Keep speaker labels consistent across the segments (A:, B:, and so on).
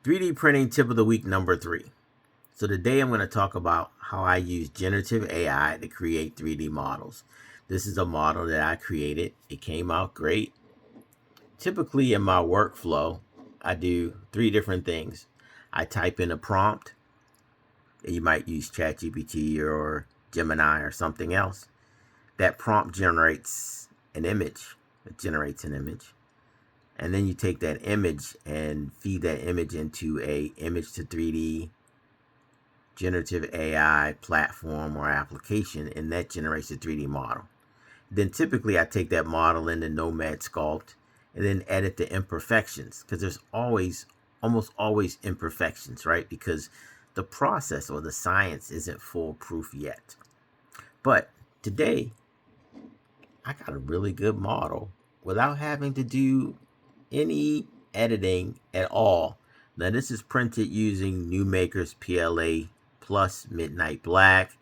A: 3D printing tip of the week number 3. So today I'm going to talk about how I use generative AI to create 3D models. This is a model that I created. It came out great. Typically in my workflow, I do 3 different things. I type in a prompt. You might use ChatGPT or Gemini or something else. That prompt generates an image. It generates an image. And then you take that image and feed that image into a image to 3D generative AI platform or application, and that generates a 3D model. Then typically I take that model into Nomad Sculpt and then edit the imperfections, because there's almost always imperfections, right? Because the process or the science isn't foolproof yet. But today I got a really good model without having to do any editing at all. Now this is printed using Newmaker's PLA plus Midnight Black,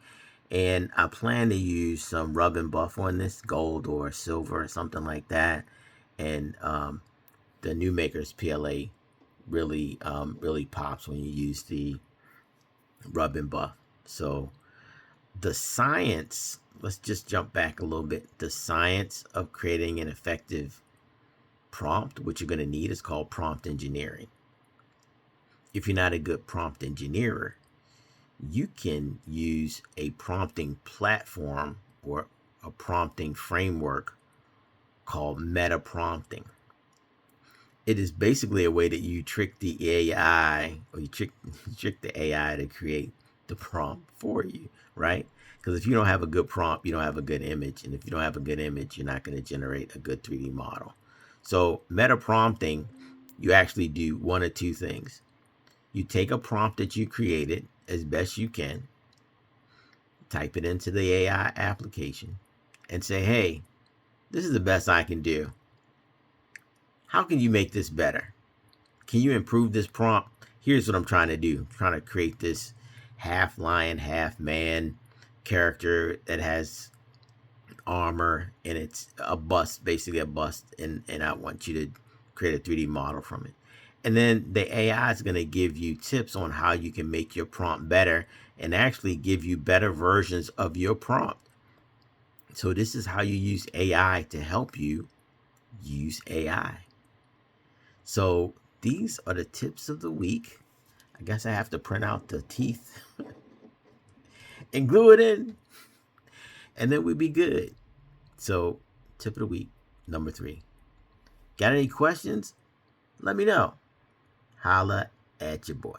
A: and I plan to use some rub and buff on this, gold or silver or something like that. And the Newmaker's PLA really pops when you use the rub and buff. So the science, let's just jump back a little bit. The science of creating an effective prompt, what you're going to need, is called prompt engineering. If you're not a good prompt engineer, you can use a prompting platform or a prompting framework called meta prompting. It is basically a way that you trick the AI, or you trick the AI to create the prompt for you, right? Because if you don't have a good prompt, you don't have a good image. And if you don't have a good image, you're not going to generate a good 3D model. So meta prompting, you actually do one of two things. You take a prompt that you created as best you can, type it into the AI application, and say, hey, this is the best I can do. How can you make this better? Can you improve this prompt? Here's what I'm trying to do. I'm trying to create this half lion, half man character that has armor, and it's a bust, basically a bust, and I want you to create a 3D model from it. And then the AI is going to give you tips on how you can make your prompt better and actually give you better versions of your prompt. So this is how you use AI to help you use AI. So these are the tips of the week. I guess I have to print out the teeth and glue it in, and then we'll be good. So tip of the week, number 3. Got any questions? Let me know. Holla at your boy.